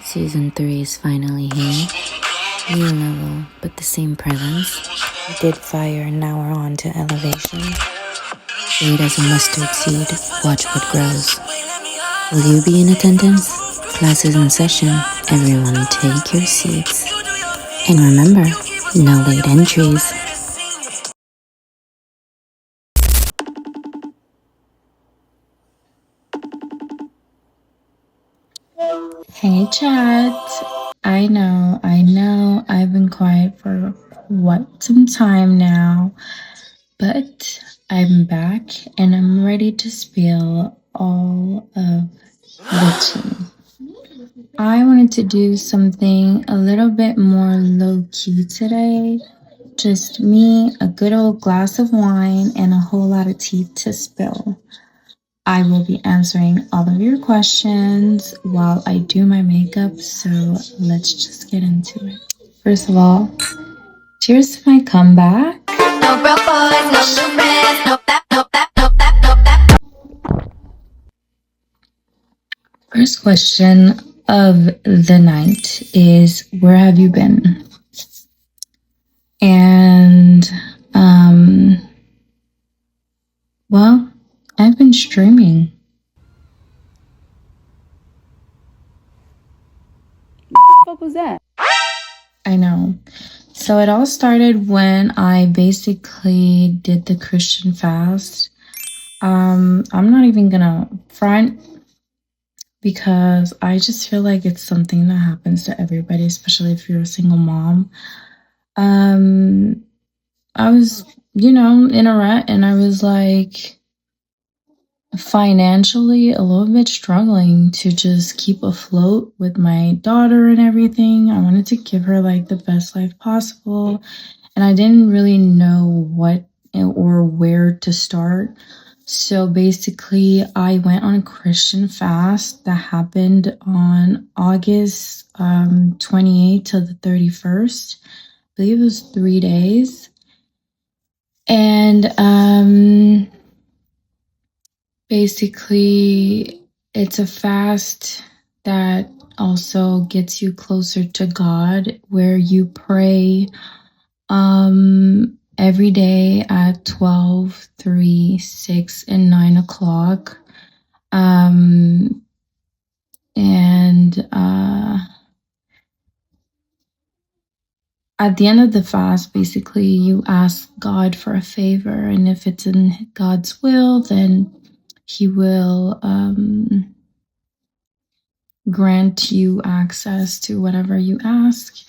Season 3 is finally here. New level, but the same presence. We did fire and now we're on to elevation. Fade as a mustard seed, watch what grows. Will you be in attendance? Class is in session. Everyone take your seats. And remember, no late entries. Hey chat. I know, I've been quiet for quite some time now, but I'm back and I'm ready to spill all of the tea. I wanted to do something a little bit more low-key today. Just me, a good old glass of wine, and a whole lot of tea to spill. I will be answering all of your questions while I do my makeup, so let's just get into it. First of all, cheers to my comeback. No broke boys, no stupid, no that. First question of the night is, where have you been? And, well, I've been streaming. What the fuck was that? I know. So it all started when I basically did the Christian fast. I'm not even gonna front because I just feel like it's something that happens to everybody, especially if you're a single mom. I was, in a rut, and I was like financially a little bit struggling to just keep afloat with my daughter and everything. I wanted to give her like the best life possible, and I didn't really know what or where to start. So basically, I went on a Christian fast that happened on August 28th to the 31st. I believe it was 3 days. And basically, it's a fast that also gets you closer to God, where you pray every day at 12, 3, 6, and 9 o'clock. At the end of the fast, basically, you ask God for a favor, and if it's in God's will, then He will grant you access to whatever you ask.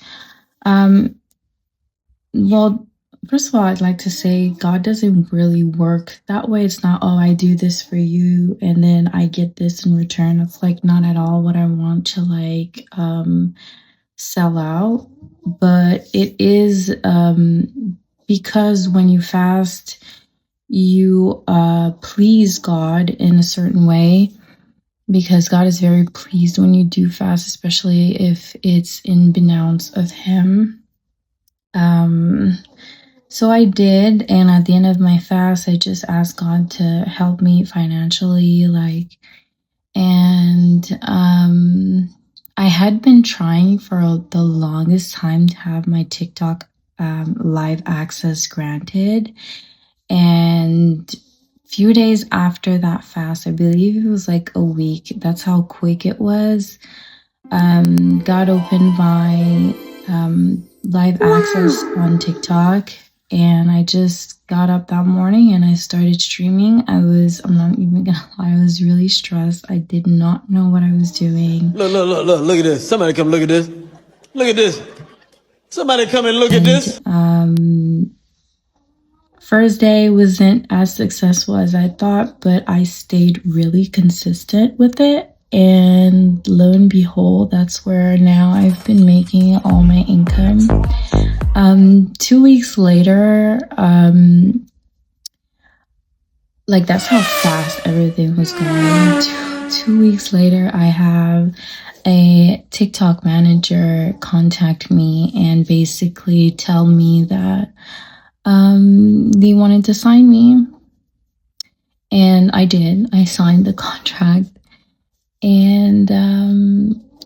Well, first of all, I'd like to say God doesn't really work that way. It's not, oh, I do this for you and then I get this in return. It's like not at all what I want to like sell out. But it is because when you fast, you please God in a certain way, because God is very pleased when you do fast, especially if it's in renounce of Him. So I did, and at the end of my fast, I just asked God to help me financially, and I had been trying for the longest time to have my TikTok live access granted, and a few days after that fast, I believe it was like a week, that's how quick it was, God opened my live access on TikTok, and I just got up that morning and I started streaming. I'm not even gonna lie, I was really stressed. I did not know what I was doing. Look at this. Somebody come look at this. Look at this. Somebody come and look at this. First day wasn't as successful as I thought, but I stayed really consistent with it. And lo and behold, that's where now I've been making all my income. 2 weeks later, that's how fast everything was going. 2 weeks later, I have a TikTok manager contact me and basically tell me that they wanted to sign me. I did. I signed the contract. And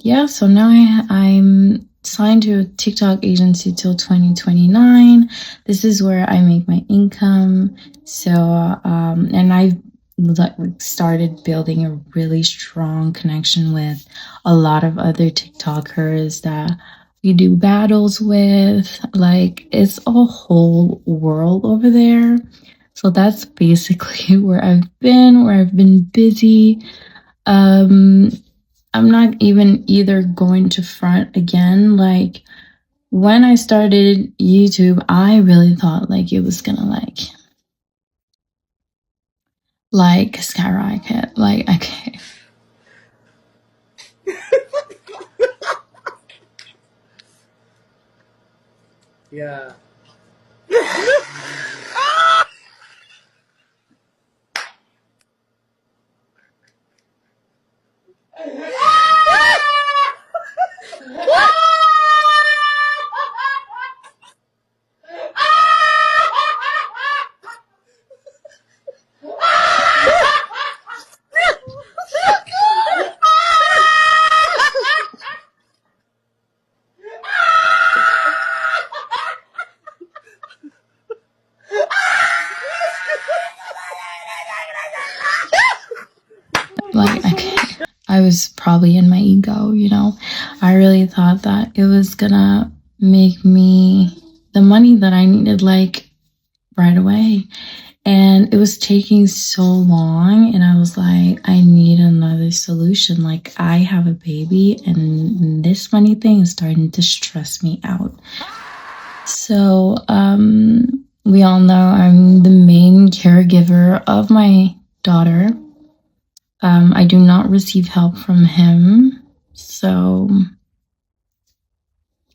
yeah, so now I'm signed to a TikTok agency till 2029. This is where I make my income. So, and I've started building a really strong connection with a lot of other TikTokers that we do battles with. Like, it's a whole world over there. So that's basically where I've been busy. I'm not even either going to front again. Like, when I started YouTube, I really thought like it was gonna like skyrocket. Like, okay. Yeah. Like, okay. I was probably in my ego, you know. I really thought that it was gonna make me the money that I needed like right away. And it was taking so long, and I was like, I need another solution. Like, I have a baby, and this money thing is starting to stress me out. So, we all know I'm the main caregiver of my daughter. I do not receive help from him. So,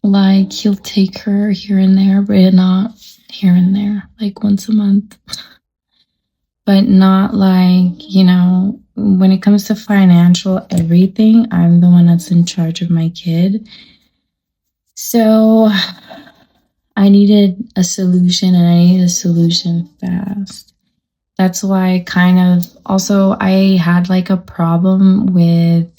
like, he'll take her here and there, but not here and there, like once a month. But not like, you know, when it comes to financial everything, I'm the one that's in charge of my kid. So I needed a solution, and I needed a solution fast. That's why kind of also I had like a problem with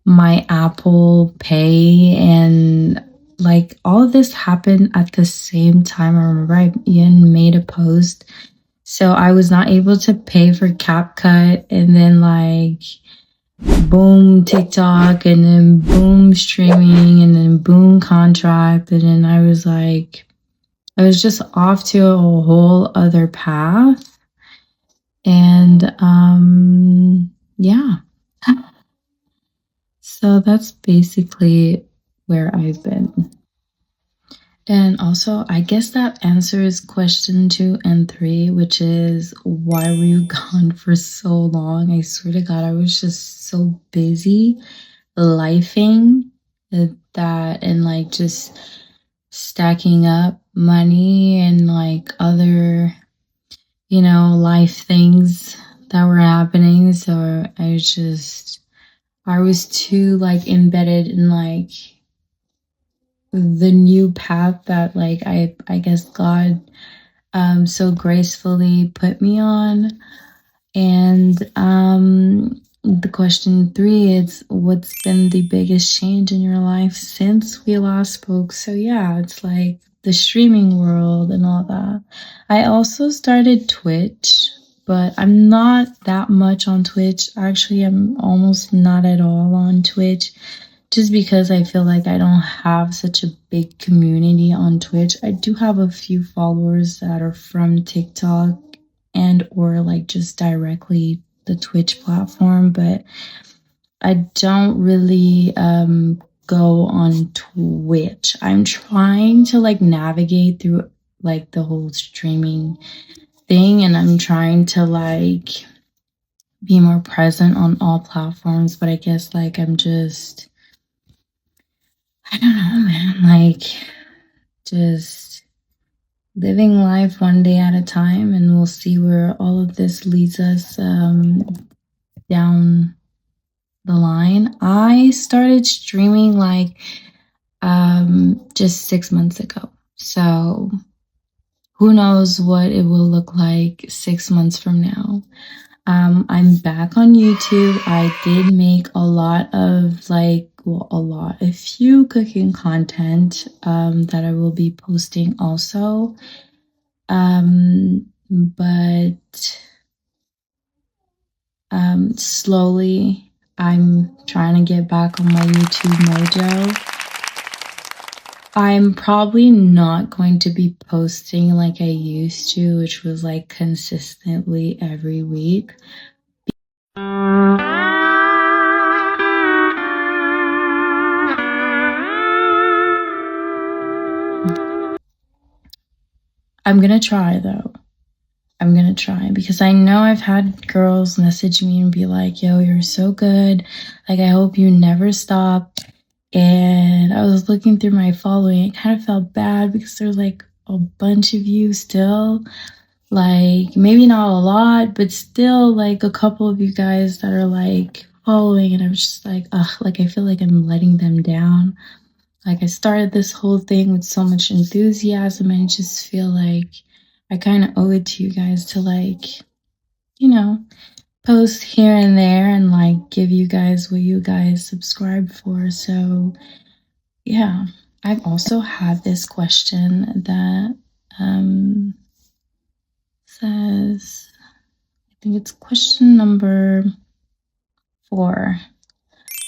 my Apple Pay, and like all of this happened at the same time. I remember I even made a post. So I was not able to pay for CapCut, and then like boom TikTok, and then boom streaming, and then boom contract, and then I was just off to a whole other path. And yeah. So that's basically where I've been. And also, I guess that answers question 2 and 3, which is why were you gone for so long? I swear to God, I was just so busy lifing that, and like just stacking up money and like other, you know, life things that were happening. So I was too like embedded in like the new path that like I guess God so gracefully put me on. And the question 3 is, what's been the biggest change in your life since we last spoke? So yeah, it's like the streaming world and all that. I also started Twitch, but I'm not that much on Twitch. Actually, I'm almost not at all on Twitch, just because I feel like I don't have such a big community on Twitch. I do have a few followers that are from TikTok and or like just directly the Twitch platform, but I don't really go on Twitch. I'm trying to like navigate through like the whole streaming thing, and I'm trying to like be more present on all platforms, but I guess like I'm just, I don't know, man, like just living life one day at a time, and we'll see where all of this leads us down the line. I started streaming like just 6 months ago. So who knows what it will look like 6 months from now. I'm back on YouTube. I did make a few cooking content that I will be posting also. But slowly I'm trying to get back on my YouTube mojo. I'm probably not going to be posting like I used to, which was like consistently every week. I'm gonna try though. I'm gonna try because I know I've had girls message me and be like, yo, you're so good. Like, I hope you never stop. And I was looking through my following. I kind of felt bad because there's like a bunch of you still. Like, maybe not a lot, but still like a couple of you guys that are like following. And I'm just like, ugh, like I feel like I'm letting them down. Like, I started this whole thing with so much enthusiasm, and I just feel like I kind of owe it to you guys to, like, you know, post here and there and like give you guys what you guys subscribe for. So yeah, I've also had this question that says, I think it's question number 4.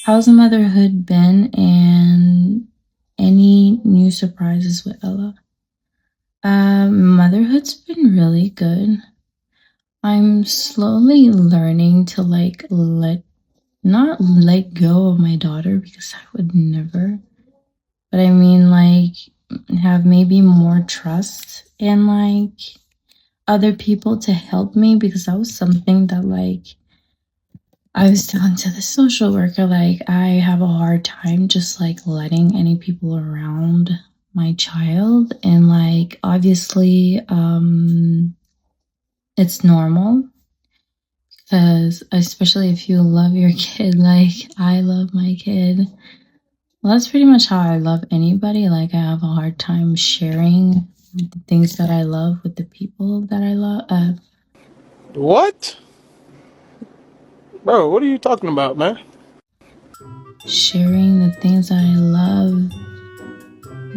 How's motherhood been, and any new surprises with Ella? Motherhood's been really good. I'm slowly learning to like not let go of my daughter, because I would never, but I mean like have maybe more trust in like other people to help me, because that was something that like I was telling to the social worker, like I have a hard time just like letting any people around my child, and like obviously it's normal, because especially if you love your kid like I love my kid, well, that's pretty much how I love anybody. Like, I have a hard time sharing the things that I love with the people that I love. What? Bro, what are you talking about, man? Sharing the things that I love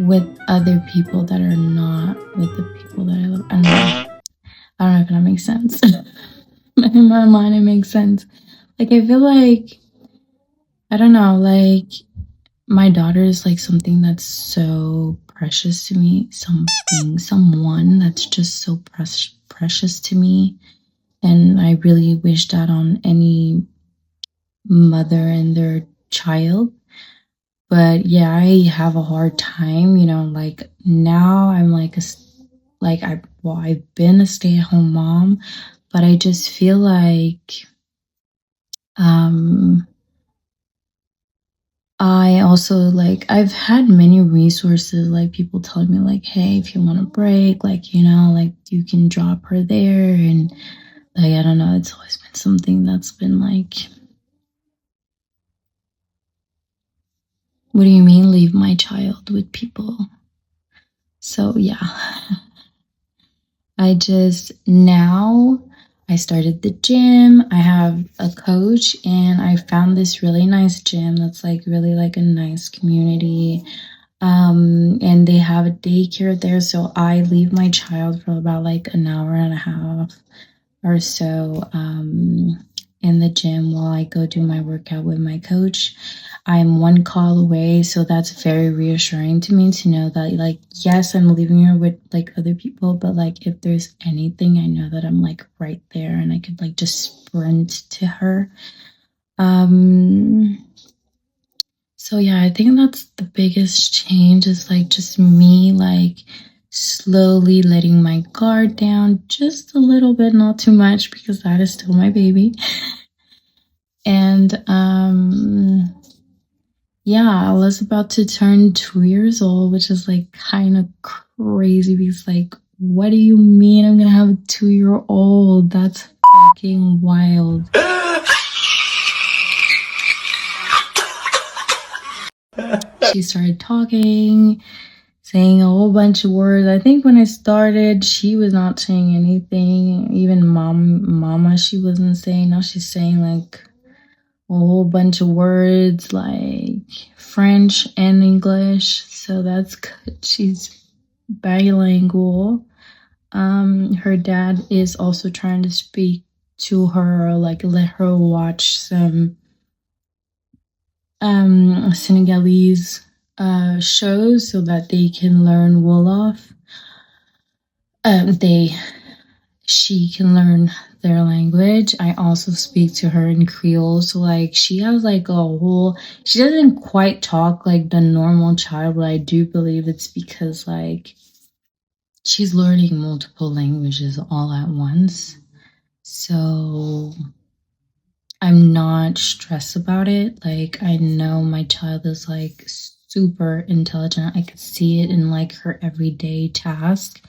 with other people that are not with the people that I love. I don't know if that makes sense. In my mind, it makes sense. Like, I feel like, I don't know, like, my daughter is like something that's so precious to me. Someone that's just so precious to me. And I really wish that on any mother and their child. But yeah, I have a hard time, you know, like now I'm like I've been a stay-at-home mom, but I just feel like I also like I've had many resources, like people telling me like, hey, if you want a break, like, you know, like you can drop her there, and like I don't know, it's always been something that's been like, what do you mean leave my child with people? So yeah. I started the gym. I have a coach, and I found this really nice gym that's like really like a nice community. And they have a daycare there, so I leave my child for about like an hour and a half or so in the gym while I go do my workout with my coach. I'm one call away, so that's very reassuring to me to know that, like, yes, I'm leaving her with like other people, but like if there's anything, I know that I'm like right there and I could like just sprint to her. So yeah, I think that's the biggest change, is like just me like slowly letting my guard down just a little bit, not too much, because that is still my baby. And yeah, I was about to turn 2 years old, which is like kind of crazy, because like, what do you mean I'm gonna have a 2-year-old? That's fucking wild. She started talking, saying a whole bunch of words. I think when I started, she was not saying anything. Even mama, she wasn't saying. Now she's saying like a whole bunch of words, like French and English. So that's good. She's bilingual. Her dad is also trying to speak to her, like let her watch some Senegalese shows so that they can learn Wolof. She can learn their language. I also speak to her in Creole, so like she has like a whole. She doesn't quite talk like the normal child, but I do believe it's because like she's learning multiple languages all at once. So I'm not stressed about it. Like I know my child is like super intelligent. I could see it in like her everyday task.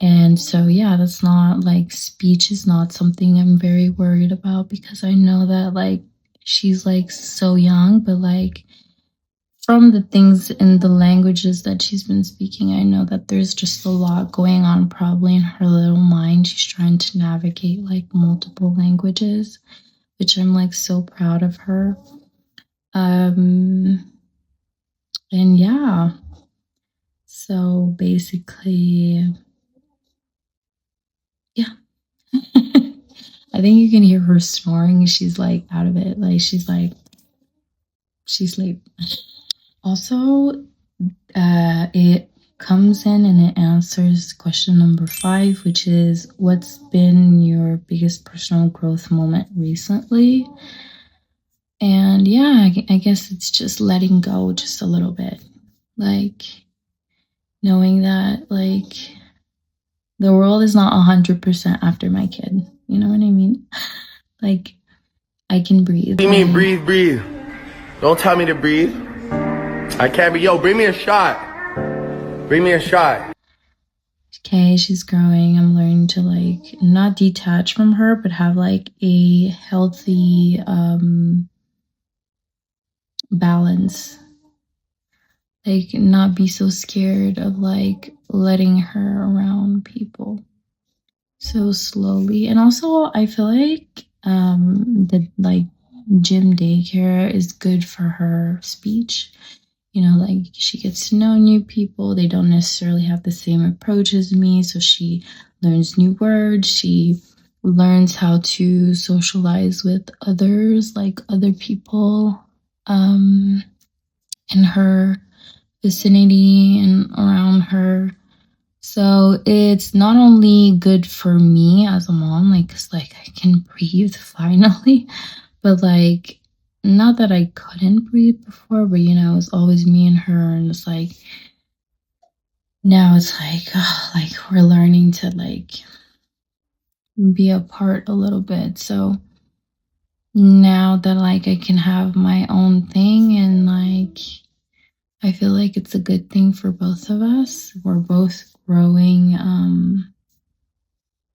And so yeah, that's not like speech is not something I'm very worried about because I know that like she's like so young, but like from the things in the languages that she's been speaking, I know that there's just a lot going on probably in her little mind. She's trying to navigate like multiple languages, which I'm like so proud of her. And yeah, so basically, yeah. I think you can hear her snoring. She's like out of it. Like she's asleep. Also, it comes in and it answers question number 5, which is what's been your biggest personal growth moment recently? And yeah, I guess it's just letting go just a little bit. Like knowing that like the world is not 100% after my kid. You know what I mean? Like I can breathe. What do you mean breathe? Don't tell me to breathe. I can't be. Yo, bring me a shot. Okay, she's growing. I'm learning to like not detach from her, but have like a healthy balance. Like not be so scared of like letting her around people so slowly. And also I feel like the like gym daycare is good for her speech. You know, like she gets to know new people. They don't necessarily have the same approach as me. So she learns new words. She learns how to socialize with others, like other people in her vicinity and around her. So it's not only good for me as a mom, like, 'cause like I can breathe finally, but like, not that I couldn't breathe before, but you know, it's always me and her, and it's like, now it's like, oh, like we're learning to like be apart a little bit. So now that like I can have my own thing and like, I feel like it's a good thing for both of us. We're both growing,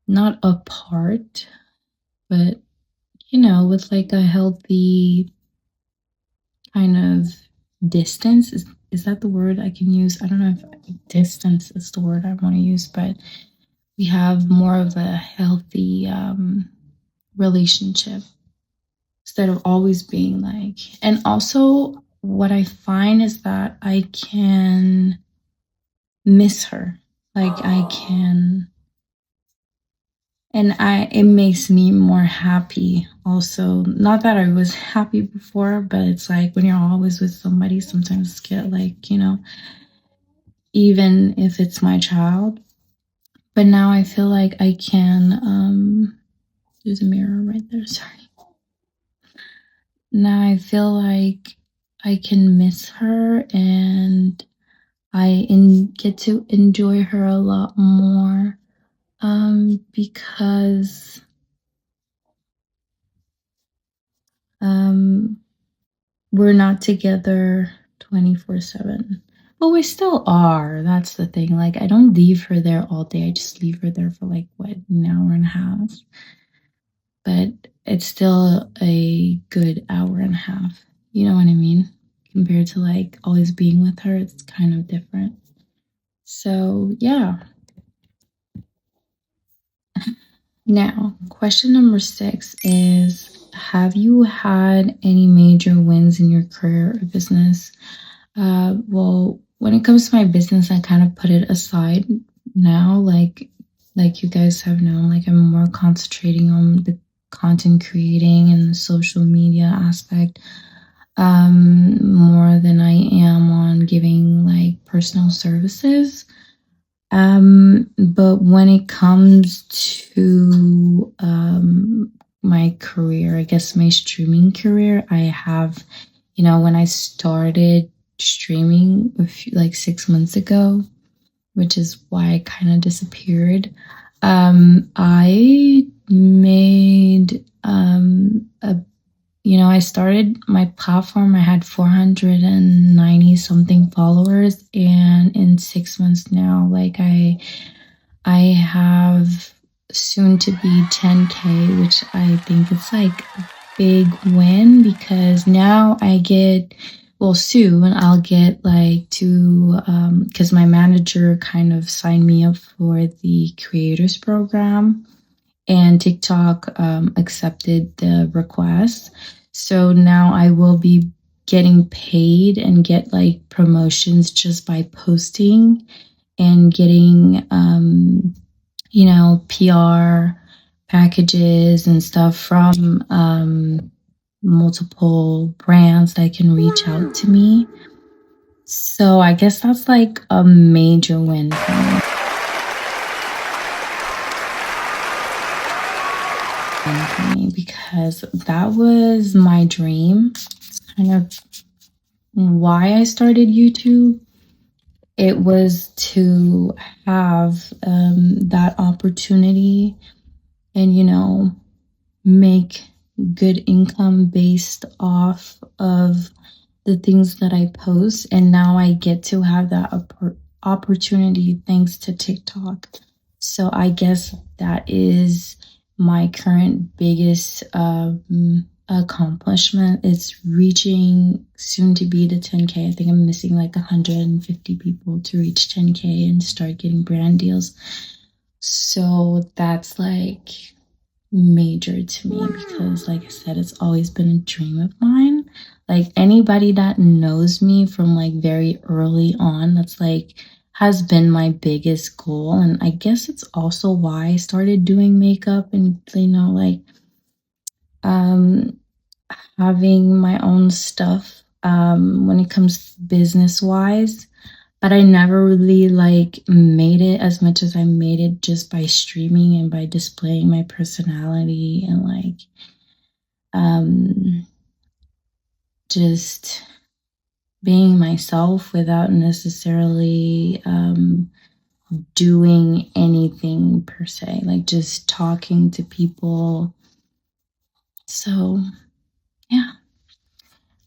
not apart, but you know, with like a healthy kind of distance. Is that the word I can use? I don't know if distance is the word I want to use, but we have more of a healthy relationship instead of always being like. And also, what I find is that I can miss her. Like I can, and it makes me more happy also. Not that I was happy before, but it's like when you're always with somebody, sometimes it's get like, you know, even if it's my child. But now I feel like I can there's a mirror right there, sorry. Now I feel like I can miss her and I get to enjoy her a lot more because we're not together 24/7. Well, we still are. That's the thing. Like, I don't leave her there all day. I just leave her there for like, what, an hour and a half. But it's still a good hour and a half. You know what I mean? Compared to like always being with her, it's kind of different. So, yeah. Now, question number 6 is, have you had any major wins in your career or business? Well, when it comes to my business, I kind of put it aside now. Like you guys have known, like I'm more concentrating on the content creating and the social media aspect more than I am on giving like personal services. But when it comes to my career, I guess my streaming career, I have, when I started streaming like 6 months ago, which is why I kind of disappeared. I made I started my platform. I had 490 something followers, and in 6 months now, like I have soon to be 10K, which I think it's like a big win because now I get, well, soon I'll get like to, because my manager kind of signed me up for the creators program, and TikTok accepted the request. So now I will be getting paid and get like promotions just by posting and getting, PR packages and stuff from multiple brands that can reach out to me. So I guess that's like a major win for me. Because that was my dream. It's kind of why I started YouTube. It was to have that opportunity and, make good income based off of the things that I post. And now I get to have that opportunity thanks to TikTok. So I guess that is my current biggest accomplishment. It's reaching soon to be the 10K. I think I'm missing like 150 people to reach 10K and start getting brand deals. So that's like major to me because, like I said, it's always been a dream of mine. Like anybody that knows me from like very early on, that's like has been my biggest goal. And I guess it's also why I started doing makeup and like having my own stuff when it comes business wise. But I never really like made it as much as I made it just by streaming and by displaying my personality and like just being myself without necessarily doing anything per se, like just talking to people. So yeah.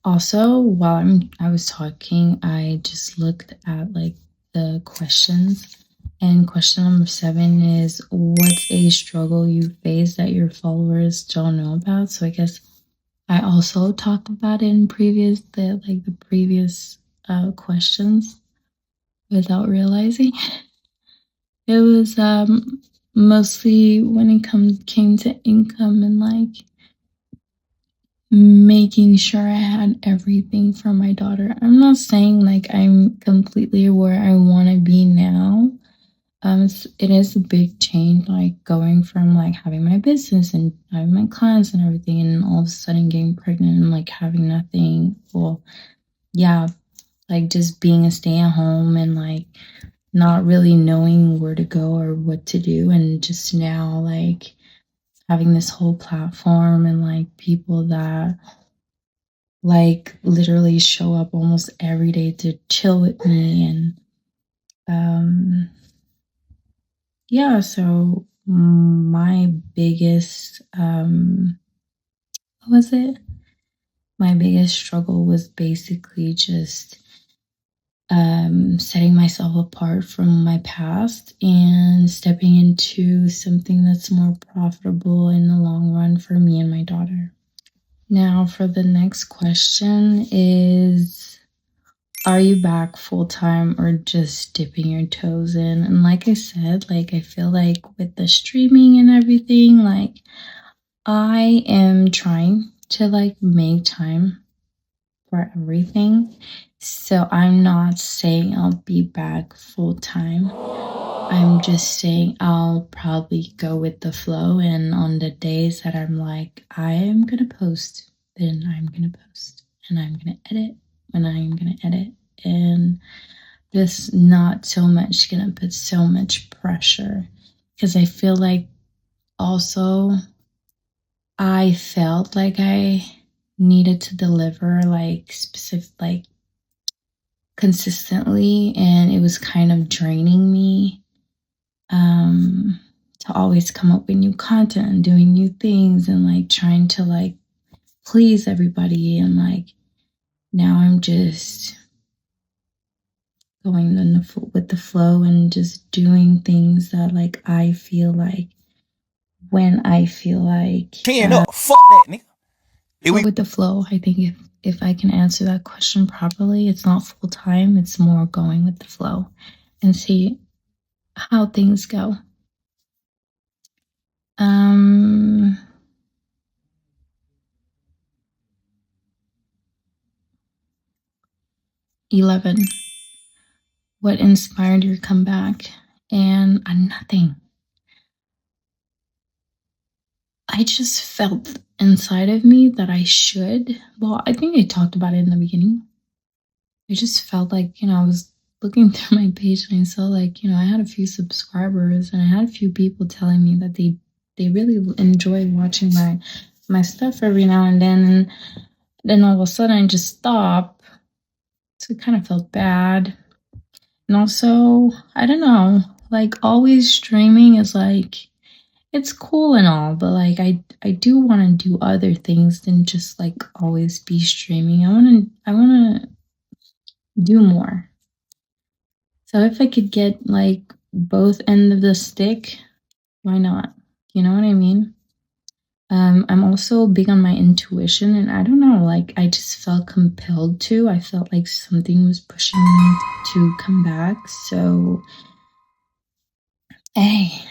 Also, while I was talking, I just looked at like the questions. And question number 7 is, what's a struggle you face that your followers don't know about? So I guess I also talked about it in the previous questions without realizing. It was mostly when it came to income and like making sure I had everything for my daughter. I'm not saying like I'm completely where I want to be now. It is a big change, like going from like having my business and having my clients and everything, and all of a sudden getting pregnant and like having nothing. Well, yeah, like just being a stay-at-home and like not really knowing where to go or what to do, and just now like having this whole platform and like people that like literally show up almost every day to chill with me. And yeah, so my biggest what was it? My biggest struggle was basically just setting myself apart from my past and stepping into something that's more profitable in the long run for me and my daughter. Now, for the next question is, are you back full time or just dipping your toes in? And like I said, like I feel like with the streaming and everything, like I am trying to like make time for everything. So I'm not saying I'll be back full time. I'm just saying I'll probably go with the flow, and on the days that I'm like, I am gonna post, then I'm gonna post, and I'm gonna edit when I'm gonna edit, and just not so much gonna put so much pressure, because I feel like also I felt like I needed to deliver like specific, like consistently, and it was kind of draining me to always come up with new content and doing new things and like trying to like please everybody, and like now I'm just going with the flow and just doing things that like I feel like when I feel like Fuck that, nigga. go with the flow. I think if I can answer that question properly, it's not full time, it's more going with the flow and see how things go. 11. What inspired your comeback? And nothing. I just felt inside of me that I should. Well, I think I talked about it in the beginning. I just felt like, I was looking through my page and I saw like, I had a few subscribers and I had a few people telling me that they really enjoy watching my stuff every now and then. And then all of a sudden I just stopped. So it kind of felt bad. And also, I don't know, like always streaming is like, it's cool and all, but like I do want to do other things than just like always be streaming. I want to do more. So if I could get like both ends of the stick, why not? You know what I mean? I'm also big on my intuition, and I don't know, like I just felt compelled to. I felt like something was pushing me to come back. So, hey,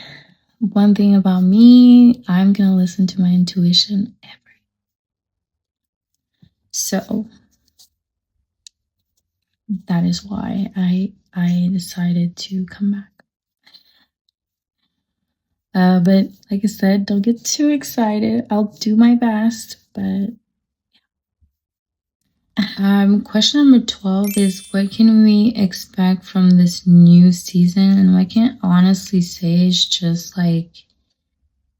one thing about me, I'm gonna listen to my intuition So that is why I decided to come back. But like I said, don't get too excited. I'll do my best, but question number 12 is, what can we expect from this new season? And I can't honestly say, it's just like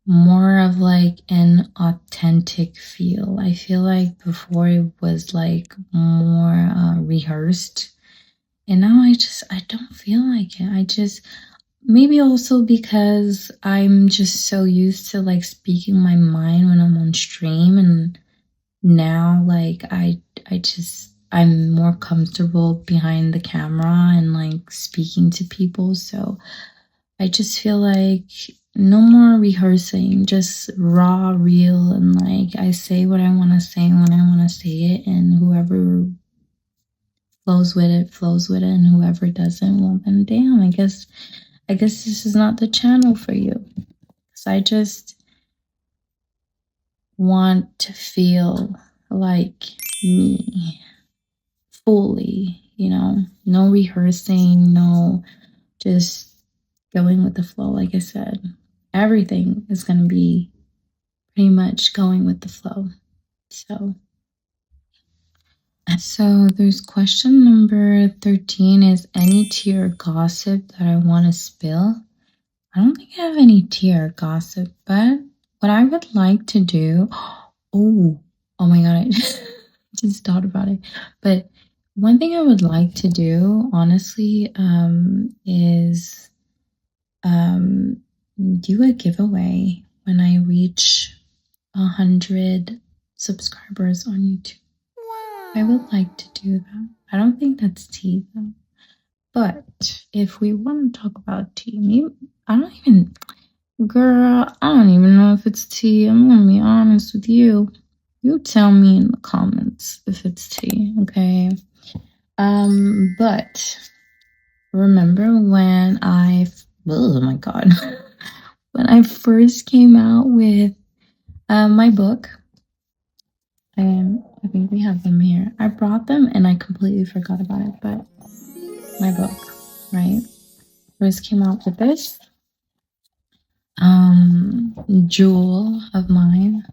more of like an authentic feel. I feel like before it was like more rehearsed, and now I don't feel like it. Maybe also because I'm just so used to like speaking my mind when I'm on stream, and now like I'm more comfortable behind the camera and like speaking to people. So I just feel like no more rehearsing, just raw, real, and like I say what I want to say when I want to say it, and whoever flows with it, and whoever doesn't, well then damn, I guess this is not the channel for you. Because I just want to feel like me fully, no rehearsing, no, just going with the flow. Like I said, everything is going to be pretty much going with the flow. So there's question number 13 is, any tea or gossip that I want to spill? I don't think I have any tea or gossip, but what I would like to do, oh my God, I just thought about it. But one thing I would like to do, honestly, is do a giveaway when I reach 100 subscribers on YouTube. I would like to do that. I don't think that's tea though. But if we want to talk about tea, maybe I don't even know if it's tea. I'm gonna be honest with you. You tell me in the comments if it's tea, okay? But remember when oh my god, when I first came out with my book, I think we have them here. I brought them and I completely forgot about it, but my book, right? First came out with this jewel of mine.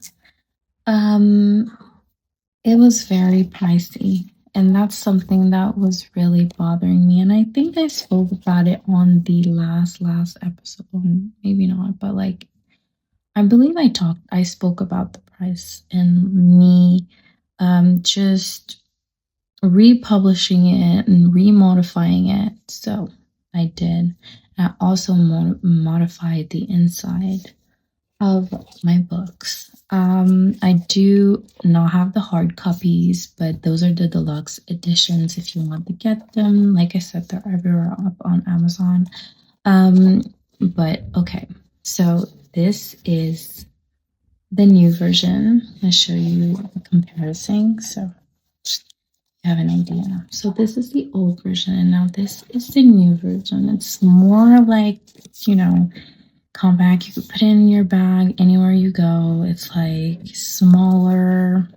It was very pricey, and that's something that was really bothering me. And I think I spoke about it on the last episode, maybe not, but like I believe I spoke about the price and me just republishing it and remodifying it. So I did. I also modified the inside of my books. I do not have the hard copies, but those are the deluxe editions if you want to get them. Like I said, they're everywhere up on Amazon. But okay, so this is the new version. I'll show you the comparison so you have an idea. So this is the old version, and now this is the new version. It's more like, compact. You could put it in your bag anywhere you go. It's like smaller.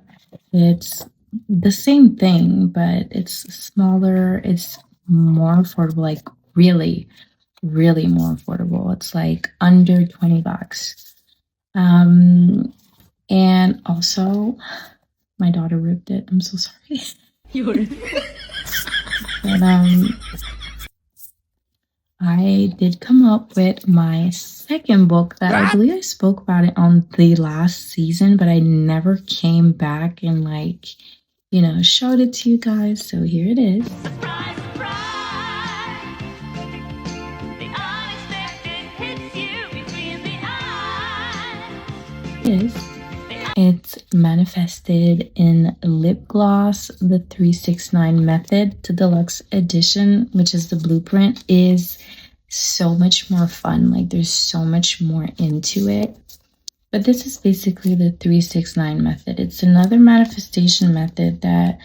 It's the same thing, but it's smaller. It's more affordable, like really, really more affordable. It's like under $20. And also my daughter ripped it. I'm so sorry. But I did come up with my second book that I believe I spoke about it on the last season, but I never came back and showed it to you guys. So here it is. Surprise, surprise. The unexpected hits you between the eyes. It's manifested in Lipgloss, the 369 method. The deluxe edition, which is the blueprint, is so much more fun. Like there's so much more into it. But this is basically the 369 method. It's another manifestation method that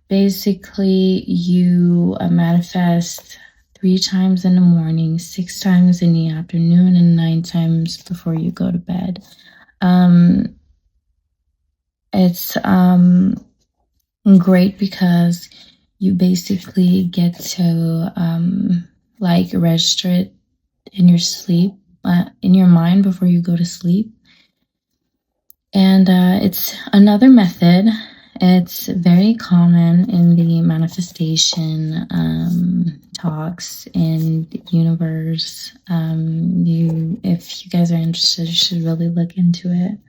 basically you manifest 3 times in the morning, 6 times in the afternoon, and 9 times before you go to bed. It's great because you basically get to register it in your sleep, in your mind before you go to sleep. And it's another method. It's very common in the manifestation talks in the universe. If you guys are interested, you should really look into it.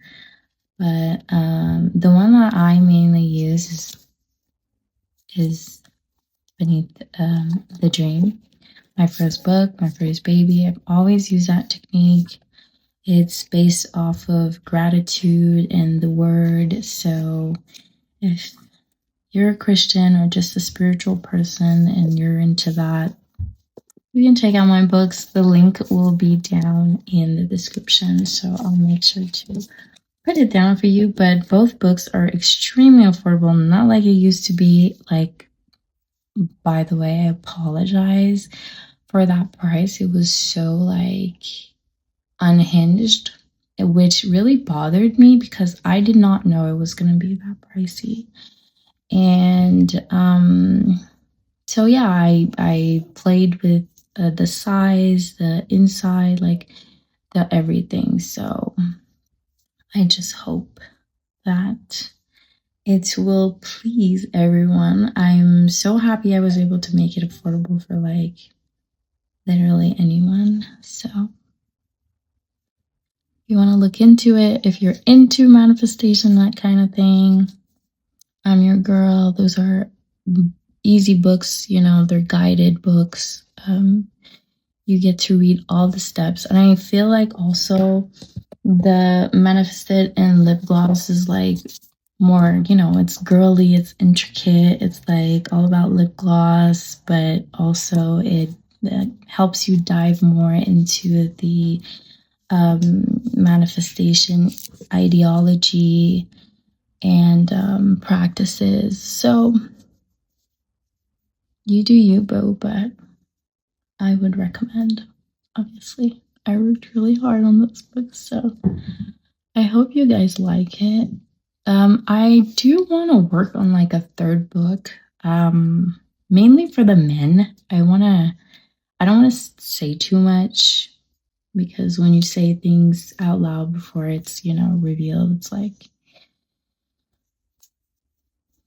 But the one that I mainly use is Beneath the Dream. My first book, my first baby. I've always used that technique. It's based off of gratitude and the word. So if you're a Christian or just a spiritual person and you're into that, you can check out my books. The link will be down in the description. So I'll make sure to put it down for you. But both books are extremely affordable, not like it used to be. Like, by the way, I apologize for that price. It was so unhinged, which really bothered me because I did not know it was going to be that pricey. And so yeah, I played with the size, the inside, the everything. So I just hope that it will please everyone. I'm so happy I was able to make it affordable for literally anyone. So you want to look into it if you're into manifestation, that kind of thing. I'm your girl. Those are easy books, they're guided books. You get to read all the steps. And I feel like also the manifested and Lipgloss is more, it's girly, it's intricate, it's all about lip gloss, but also it helps you dive more into the manifestation ideology and practices. So you do you, boo, but I would recommend, obviously. I worked really hard on this book, so I hope you guys like it. I do want to work on like a third book, mainly for the men. I don't want to say too much, because when you say things out loud before it's, revealed, it's like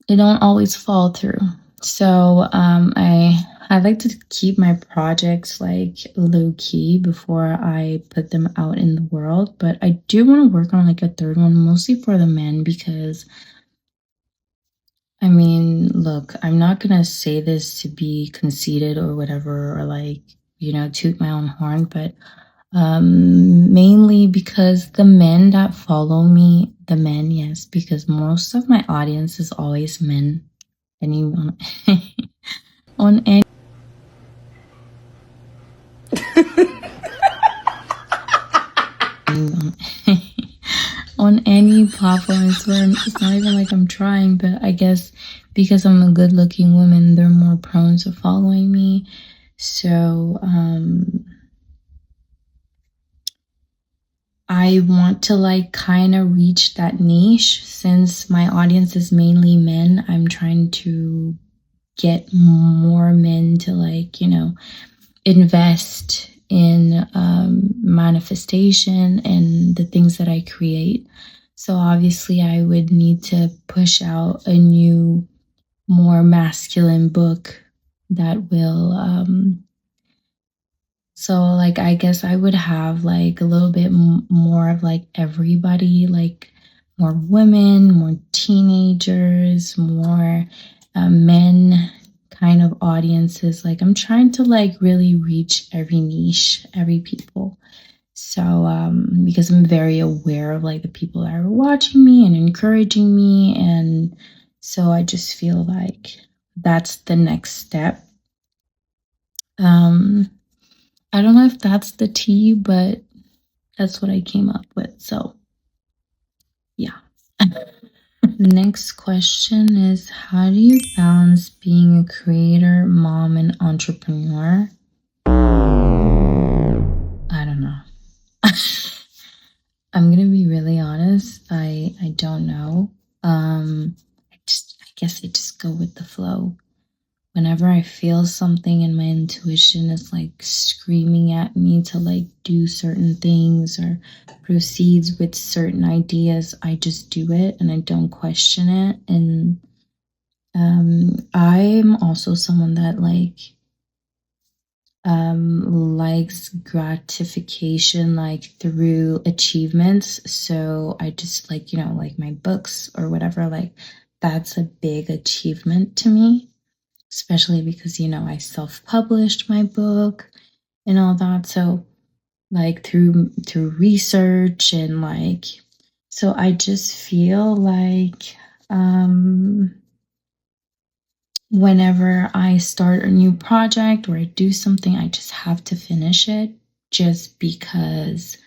they don't always fall through. So I like to keep my projects like low key before I put them out in the world. But I do want to work on like a third one, mostly for the men, because I mean, look, I'm not gonna say this to be conceited or whatever, or like, toot my own horn, but mainly because the men that follow me, yes, because most of my audience is always men. Anyone on any on any platform. It's not even like I'm trying, but I guess because I'm a good-looking woman, they're more prone to following me. So I want to like kind of reach that niche. Since my audience is mainly men, I'm trying to get more men to like, invest in manifestation and the things that I create. So obviously I would need to push out a new, more masculine book that will so like I guess I would have like a little bit more of like everybody, like more women, more teenagers, more men kind of audiences. Like I'm trying to like really reach every niche, every people. So because I'm very aware of like the people that are watching me and encouraging me, and so I just feel like that's the next step. I don't know if that's the tea, but that's what I came up with. So yeah. Next question is, how do you balance being a creator, mom, and entrepreneur? I don't know. I'm gonna be really honest. I don't know. I guess I just go with the flow. Whenever I feel something and my intuition is like screaming at me to like do certain things or proceeds with certain ideas, I just do it and I don't question it. And I'm also someone that likes gratification like through achievements. So I just like, like my books or whatever, like that's a big achievement to me, especially because, I self-published my book and all that. So like through research and like, so I just feel like whenever I start a new project or I do something, I just have to finish it, just because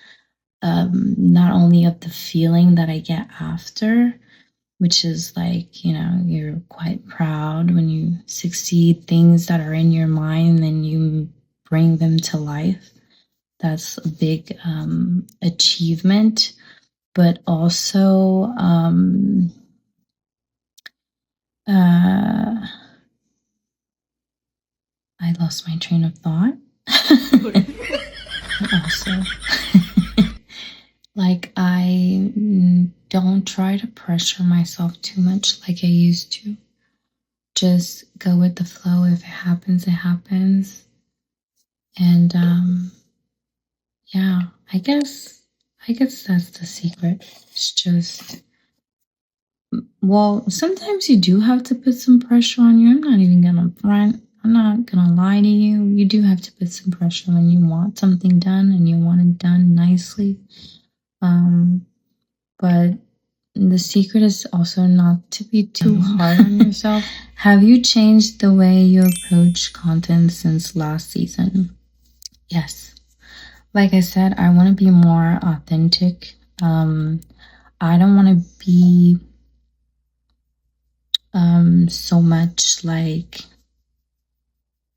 not only of the feeling that I get after, which is like, you're quite proud when you succeed, things that are in your mind, and you bring them to life. That's a big achievement. But also, I lost my train of thought. Also, like I don't try to pressure myself too much like I used to. Just go with the flow. If it happens, it happens. And yeah, I guess that's the secret. It's just, well, sometimes you do have to put some pressure on you. I'm not even gonna front. I'm not gonna lie to you. You do have to put some pressure when you want something done and you want it done nicely. But the secret is also not to be too hard on yourself. Have you changed the way you approach content since last season? Yes. Like I said, I want to be more authentic. I don't want to be so much like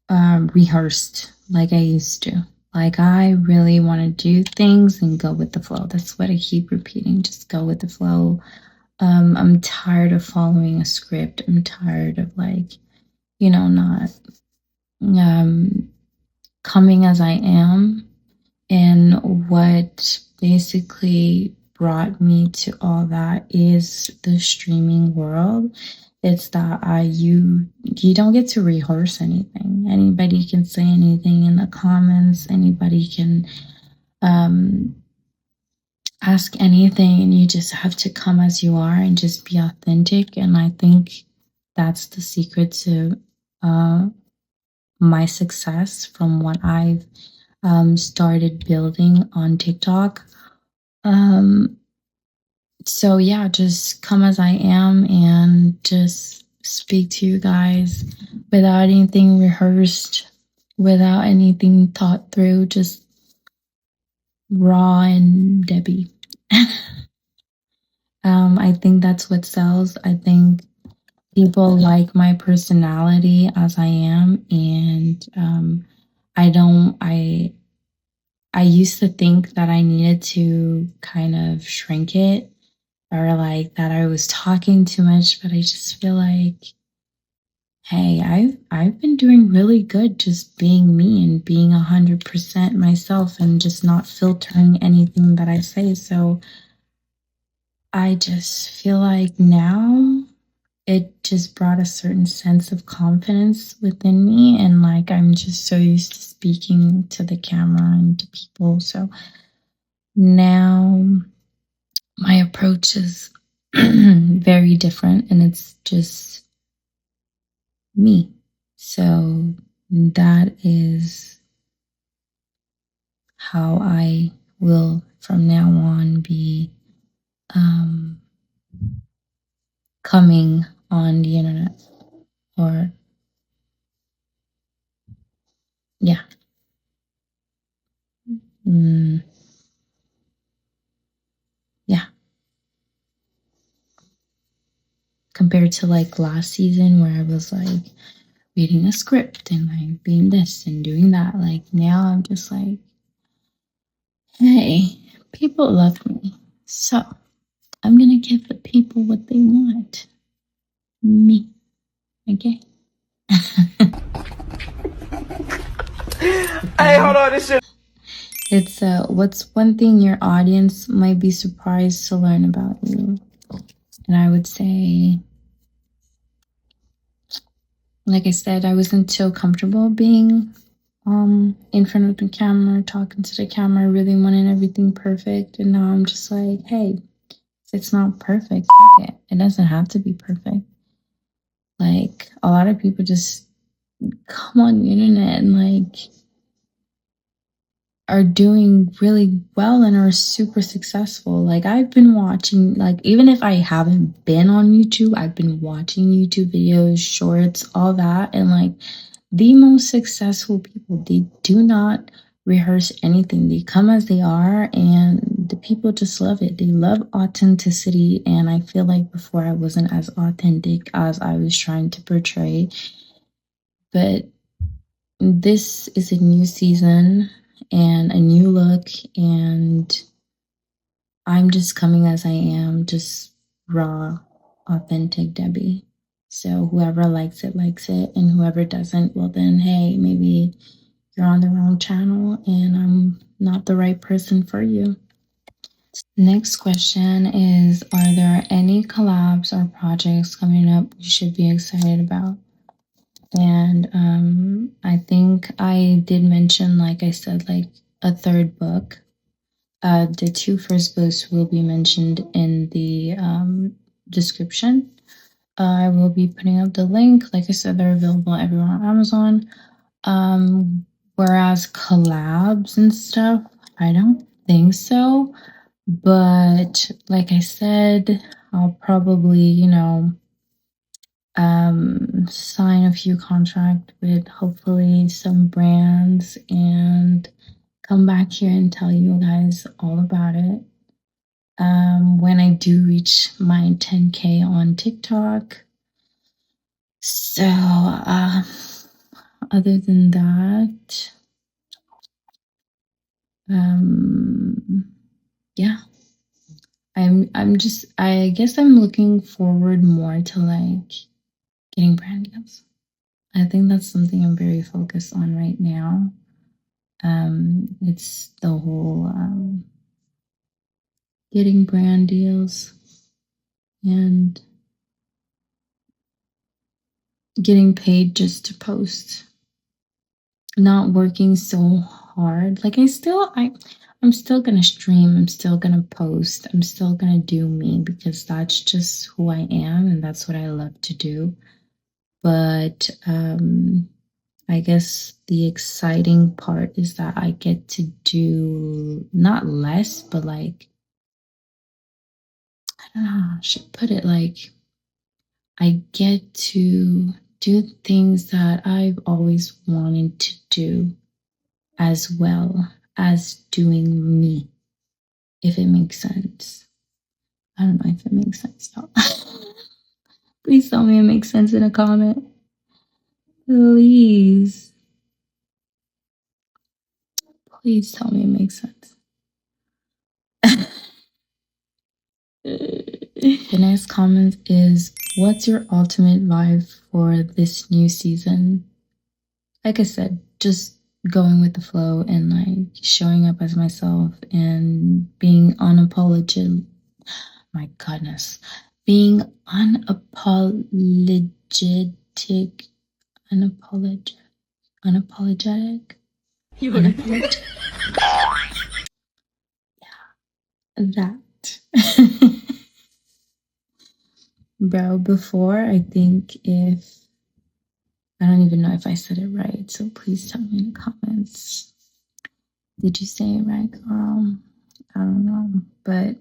rehearsed like I used to. Like, I really want to do things and go with the flow. That's what I keep repeating. Just go with the flow. I'm tired of following a script. I'm tired of, like, not coming as I am. And what basically brought me to all that is the streaming world. It's that you don't get to rehearse anything. Anybody can say anything in the comments. Anybody can ask anything, and you just have to come as you are and just be authentic. And I think that's the secret to my success from what I've started building on TikTok. So yeah, just come as I am and just speak to you guys without anything rehearsed, without anything thought through, just raw and Debby. I think that's what sells. I think people like my personality as I am, and I used to think that I needed to kind of shrink it, or like that I was talking too much, but I just feel like, hey, I've been doing really good just being me and being 100% myself and just not filtering anything that I say. So I just feel like now it just brought a certain sense of confidence within me, and like I'm just so used to speaking to the camera and to people. So now my approach is very different, and it's just me. So that is how I will from now on be coming on the internet. Or yeah. Yeah. Compared to like last season where I was like reading a script and like being this and doing that. Like now I'm just like, hey, people love me. So I'm gonna give the people what they want. Me. Okay? Hey, hold on, this shit. It's what's one thing your audience might be surprised to learn about you? And I would say, like I said, I wasn't so comfortable being in front of the camera, talking to the camera, really wanting everything perfect. And now I'm just like, hey, if it's not perfect, fuck it. It doesn't have to be perfect. Like, a lot of people just come on the internet and like are doing really well and are super successful. Like, I've been watching, like, even if I haven't been on YouTube, I've been watching YouTube videos, shorts, all that. And like, the most successful people, they do not rehearse anything. They come as they are, and the people just love it. They love authenticity. And I feel like before I wasn't as authentic as I was trying to portray. But this is a new season and a new look, and I'm just coming as I am, just raw, authentic Debby. So whoever likes it, and whoever doesn't, well then, hey, maybe you're on the wrong channel and I'm not the right person for you. Next question is, are there any collabs or projects coming up you should be excited about? And I think I did mention, like I said, like a third book. The 2 first books will be mentioned in the description. I will be putting up the link. Like I said, they're available everywhere on Amazon. Whereas collabs and stuff, I don't think so. But like I said, I'll probably, sign a few contracts with hopefully some brands and come back here and tell you guys all about it. When I do reach my 10K on TikTok. So other than that, yeah. I guess I'm looking forward more to like getting brand deals. I think that's something I'm very focused on right now. It's the whole getting brand deals and getting paid just to post. Not working so hard. Like I'm still gonna stream, I'm still gonna post, I'm still gonna do me because that's just who I am and that's what I love to do. But I guess the exciting part is that I get to do not less, but like, I don't know how I should put it. Like, I get to do things that I've always wanted to do as well as doing me, if it makes sense. I don't know if it makes sense though. Please tell me it makes sense in a comment. Please. Please tell me it makes sense. The next comment is, what's your ultimate vibe for this new season? Like I said, just going with the flow and like showing up as myself and being unapologetic. My goodness. Being unapologetic. Unapologetic. That. Bro, before, I think I don't even know if I said it right, so please tell me in the comments. Did you say it right, girl? I don't know, but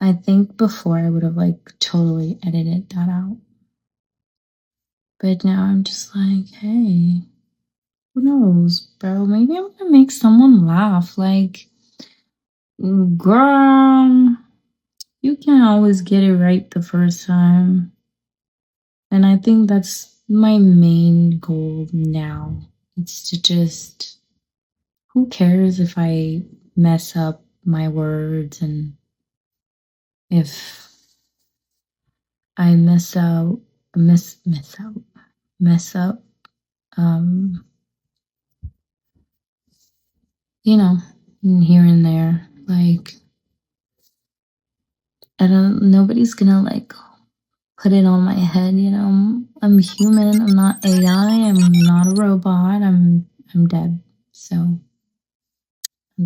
I think before I would have like totally edited that out. But now I'm just like, hey, who knows, bro? Maybe I'm gonna make someone laugh. Like, girl, you can't always get it right the first time. And I think that's my main goal now. It's to just, who cares if I mess up my words and if I mess up, you know, here and there. Like, nobody's gonna like put it on my head, you know. I'm human, I'm not AI, I'm not a robot, I'm Deb. So I'm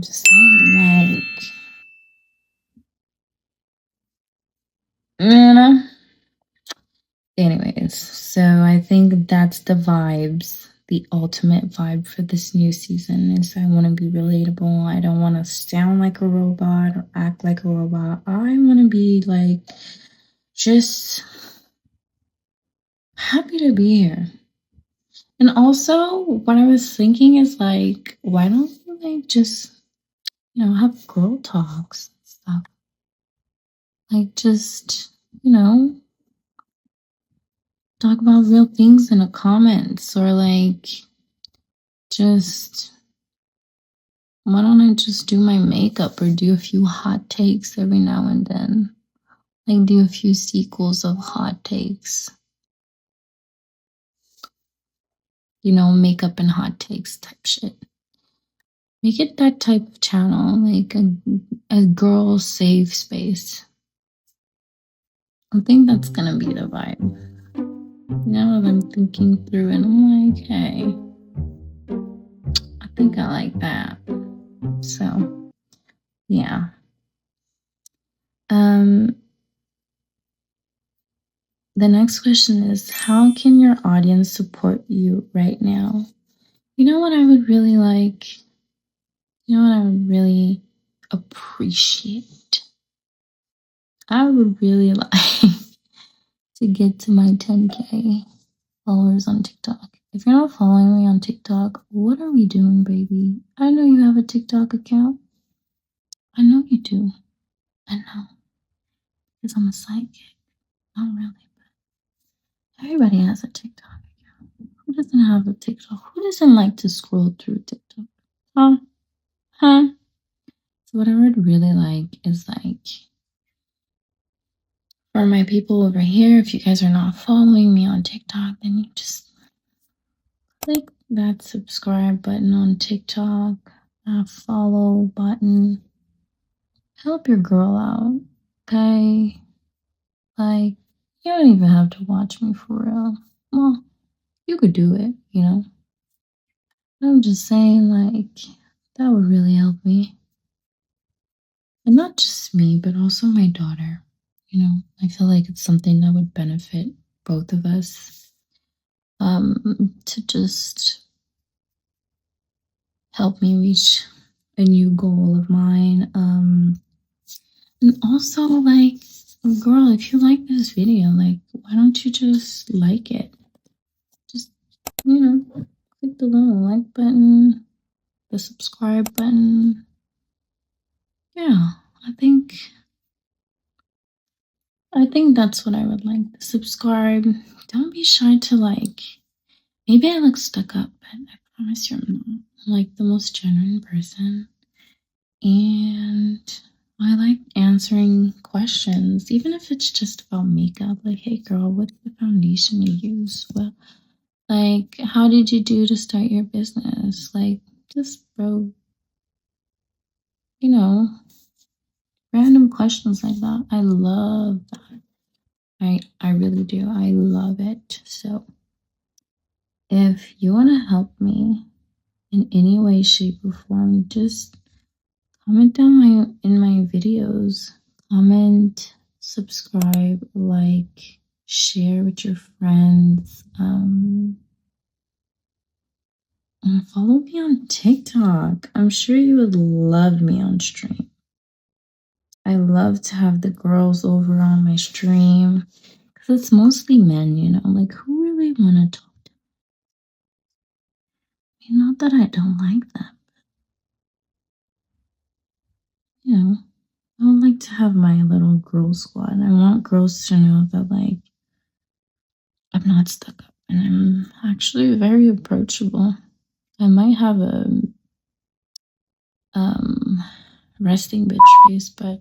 just saying, like, you know. Anyways, so I think that's the vibes. The ultimate vibe for this new season is I want to be relatable. I don't want to sound like a robot or act like a robot. I want to be like just happy to be here. And also, what I was thinking is like, why don't we like just, you know, have girl talks and stuff? Like, just, you know, talk about real things in the comments or like just, why don't I just do my makeup or do a few hot takes every now and then? Like, do a few sequels of hot takes. You know, makeup and hot takes type shit. Make it that type of channel, like a girl safe space. I think that's gonna be the vibe. Now that I'm thinking through it, I'm like, hey, I think I like that. So, yeah. The next question is, how can your audience support you right now? You know what I would really like? You know what I would really appreciate? I would really like to get to my 10K followers on TikTok. If you're not following me on TikTok, what are we doing, baby? I know you have a TikTok account. I know you do. I know. Because I'm a psychic. Not really, but everybody has a TikTok account. Who doesn't have a TikTok? Who doesn't like to scroll through TikTok? Huh? So what I would really like is like, for my people over here, if you guys are not following me on TikTok, then you just click that subscribe button on TikTok, that follow button. Help your girl out, okay? Like, you don't even have to watch me for real. Well, you could do it, you know? I'm just saying, like, that would really help me. And not just me, but also my daughter. You know, I feel like it's something that would benefit both of us. To just help me reach a new goal of mine. And also, like, girl, if you like this video, like, why don't you just like it? Just, you know, click the little like button, the subscribe button. Yeah, I think that's what I would like. Subscribe. Don't be shy to like. Maybe I look stuck up, but I promise you I'm not. I'm like the most genuine person. And I like answering questions, even if it's just about makeup. Like, hey girl, what's the foundation you use? Well, like, how did you do to start your business? Like, just bro, you know, random questions like that. I love that. I really do. I love it. So if you want to help me in any way, shape, or form, just comment down in my videos. Comment, subscribe, like, share with your friends. And follow me on TikTok. I'm sure you would love me on stream. I love to have the girls over on my stream because it's mostly men, you know, like who really want to talk to me? Not that I don't like them. You know, I would like to have my little girl squad. I want girls to know that, like, I'm not stuck up and I'm actually very approachable. I might have a resting bitch face, but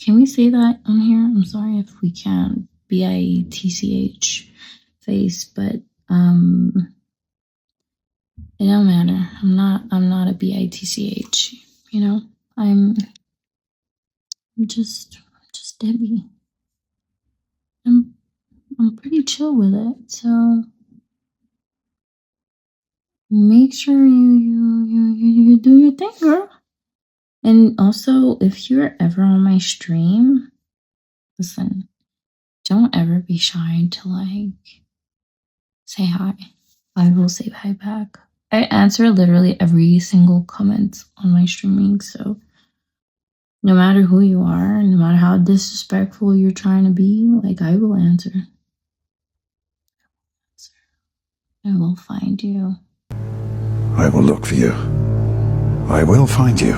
can we say that on here? I'm sorry if we can't. BITCH face, but it don't matter. I'm not a BITCH, you know? I'm just Debbie. I'm pretty chill with it, so make sure you do your thing, girl. And also, if you're ever on my stream, listen, don't ever be shy to like say hi. I will say hi back. I answer literally every single comment on my streaming, so no matter who you are, no matter how disrespectful you're trying to be, like, I will answer. I will find you. I will look for you. I will find you.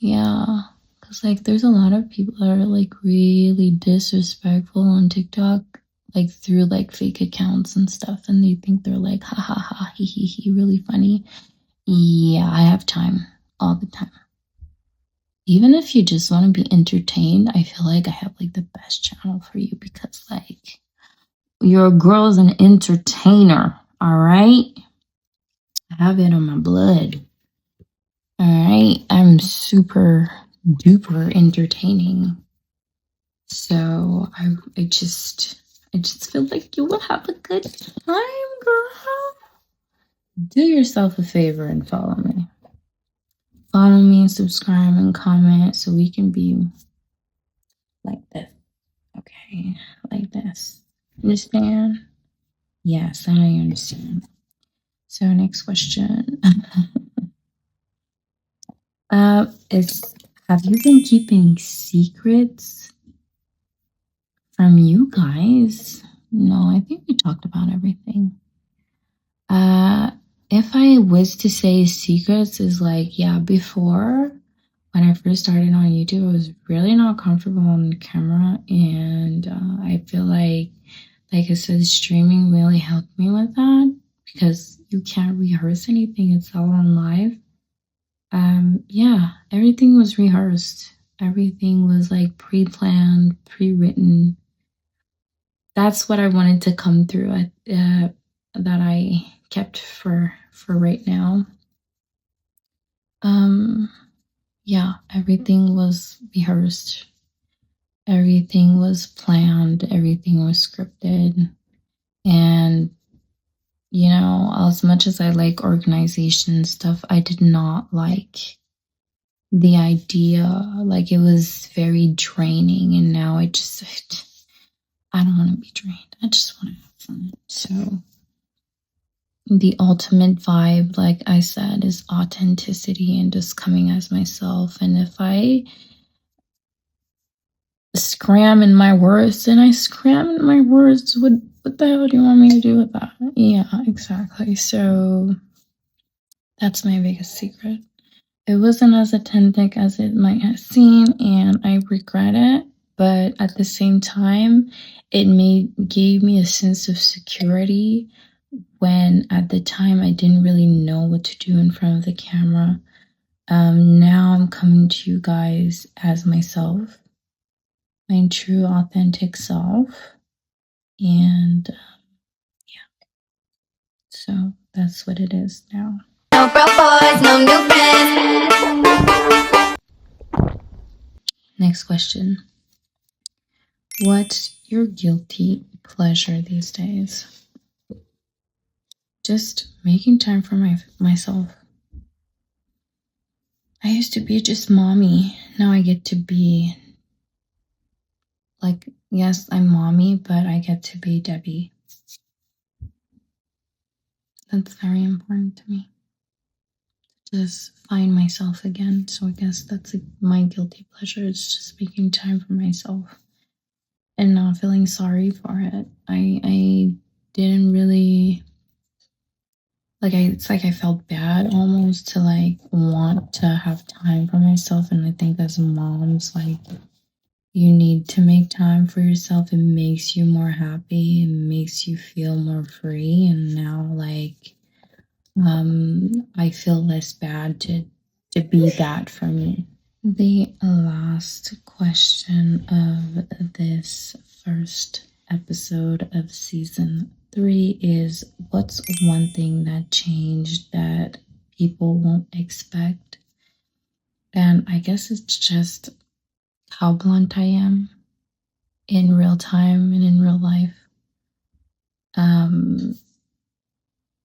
Yeah, because like there's a lot of people that are like really disrespectful on TikTok, like through like fake accounts and stuff, and they think they're like ha ha ha he he really funny. Yeah, I have time all the time. Even if you just want to be entertained, I feel like I have like the best channel for you because like your girl's an entertainer, all right? I have it on my blood. All right, I'm super duper entertaining. So I just feel like you will have a good time, girl. Do yourself a favor and follow me. Follow me, subscribe, and comment so we can be like this. Okay, like this. Understand? Yes, I know you understand. So next question. Is have you been keeping secrets from you guys? No, I think we talked about everything. If I was to say secrets is like, yeah, before when I first started on YouTube, I was really not comfortable on camera, and I feel like I said, streaming really helped me with that because you can't rehearse anything; it's all on live. Yeah, everything was rehearsed. Everything was like pre-planned, pre-written. That's what I wanted to come through. That I kept for right now. Yeah, everything was rehearsed. Everything was planned. Everything was scripted. And, you know, as much as I like organization stuff, I did not like the idea. Like, it was very draining. And now I don't want to be drained. I just want to have fun. So the ultimate vibe, like I said, is authenticity and just coming as myself. And if I scram in my words, then I scram in my words. What the hell do you want me to do with that? Yeah, exactly. So that's my biggest secret. It wasn't as authentic as it might have seemed, and I regret it. But at the same time, it gave me a sense of security when at the time I didn't really know what to do in front of the camera. Now I'm coming to you guys as myself, my true authentic self. And yeah, so that's what it is now. No broke boys, no new friends. Next question. What's your guilty pleasure these days? Just making time for myself. I used to be just mommy. Now I get to be like, yes, I'm mommy, but I get to be Debbie. That's very important to me. Just find myself again. So I guess that's my guilty pleasure. It's just making time for myself and not feeling sorry for it. I didn't really it's like I felt bad almost to like want to have time for myself. And I think as moms, like, you need to make time for yourself. It makes you more happy. It makes you feel more free. And now, like, I feel less bad to be that for me. The last question of this first episode of season 3 is, what's one thing that changed that people won't expect? And I guess it's just how blunt I am in real time and in real life.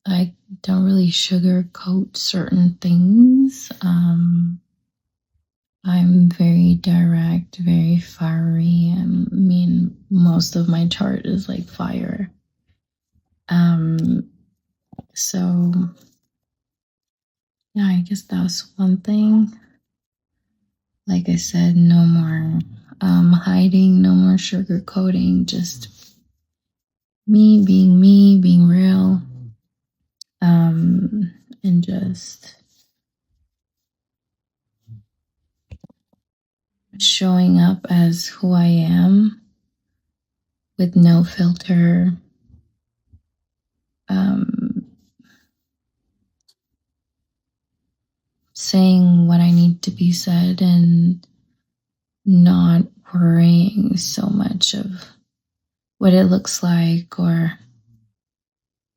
I don't really sugarcoat certain things. I'm very direct, very fiery. I mean, most of my chart is like fire. So yeah, I guess that's one thing. Like I said, no more hiding, no more sugarcoating, just me, being real, and just showing up as who I am with no filter. Saying what I need to be said and not worrying so much of what it looks like. Or,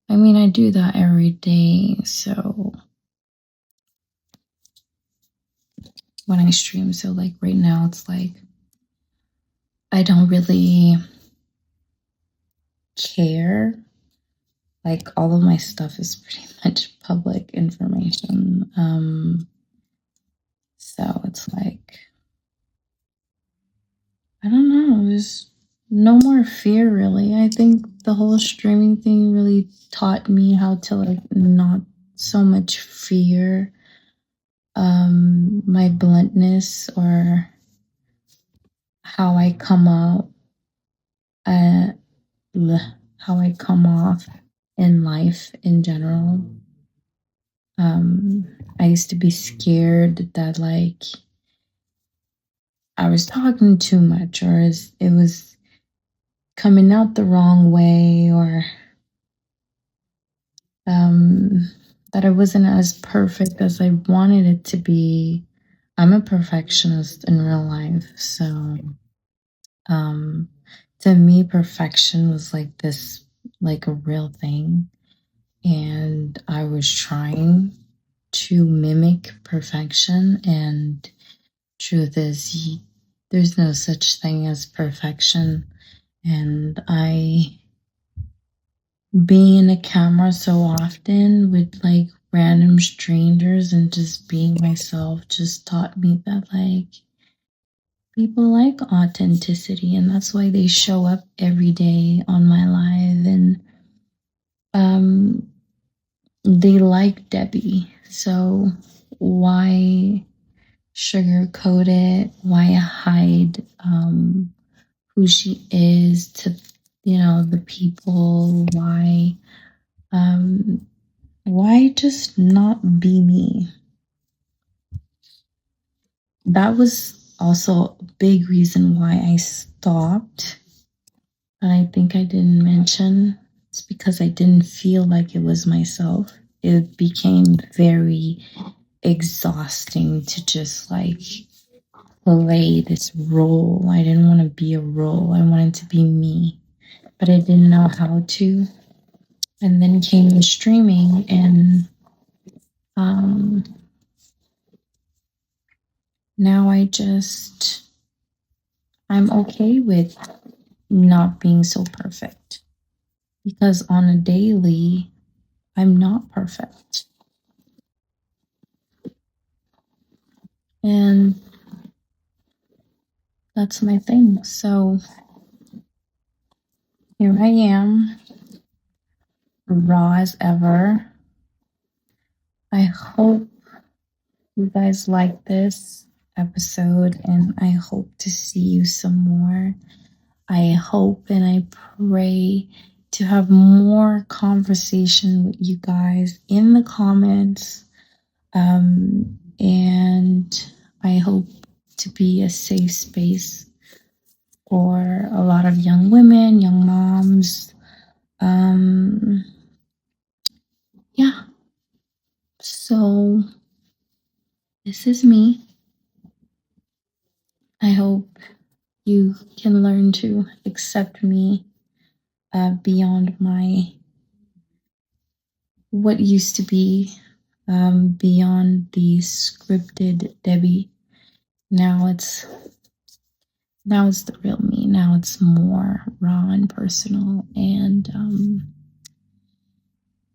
I mean, I do that every day. So when I stream, so like right now, it's like I don't really care. Like, all of my stuff is pretty much public information. So it's like, I don't know, there's no more fear, really. I think the whole streaming thing really taught me how to, like, not so much fear my bluntness or how I come out, how I come off in life in general. I used to be scared that, like, I was talking too much, or it was coming out the wrong way, or that it wasn't as perfect as I wanted it to be. I'm a perfectionist in real life, so to me, perfection was like this, like a real thing, and I was trying to mimic perfection, and truth is, there's no such thing as perfection. And being in a camera so often with like random strangers and just being myself just taught me that like people like authenticity, and that's why they show up every day on my live, and they like Debby. So why sugarcoat it? Why hide who she is to the people? Why just not be me? That was also a big reason why I stopped. And I think I didn't mention it's because I didn't feel like it was myself. It became very exhausting to just like play this role. I didn't want to be a role. I wanted to be me, but I didn't know how to. And then came streaming, and now I'm okay with not being so perfect, because on a daily, I'm not perfect. And that's my thing. So here I am, raw as ever. I hope you guys like this episode, and I hope to see you some more. I hope and I pray to have more conversation with you guys in the comments. And I hope to be a safe space for a lot of young women, young moms. Yeah. So this is me. I hope you can learn to accept me beyond my what used to be, beyond the scripted Debby. Now it's the real me. Now it's more raw and personal, and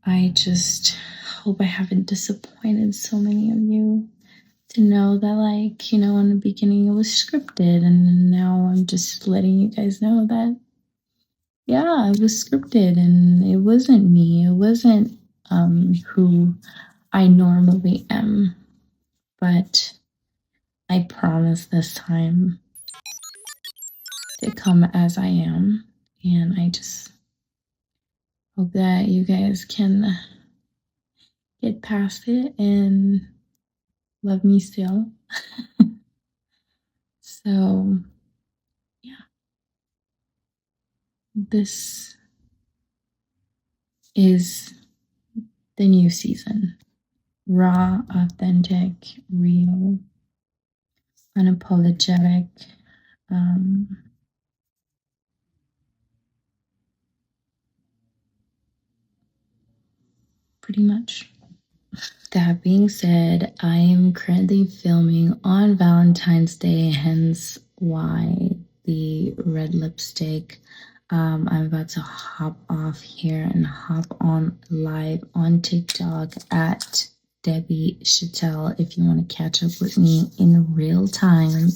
I just hope I haven't disappointed so many of you to know that, like, in the beginning it was scripted, and now I'm just letting you guys know that, yeah, it was scripted, and it wasn't me. It wasn't who I normally am. But I promise this time to come as I am, and I just hope that you guys can get past it and love me still. So, yeah, this is the new season. Raw, authentic, real, unapologetic. Pretty much. That being said, I am currently filming on Valentine's Day, hence why the red lipstick. I'm about to hop off here and hop on live on TikTok at Debby Chatel if you want to catch up with me in real time.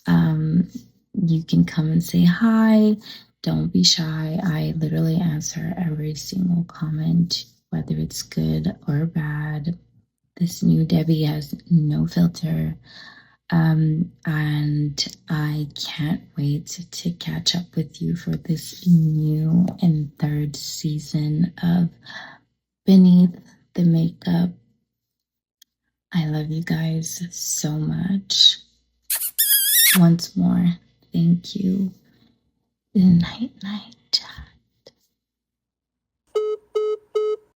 You can come and say hi. Don't be shy. I literally answer every single comment, whether it's good or bad. This new Debby has no filter. And I can't wait to catch up with you for this new and third season of Beneath the Makeup. I love you guys so much. Once more, thank you. Night, night.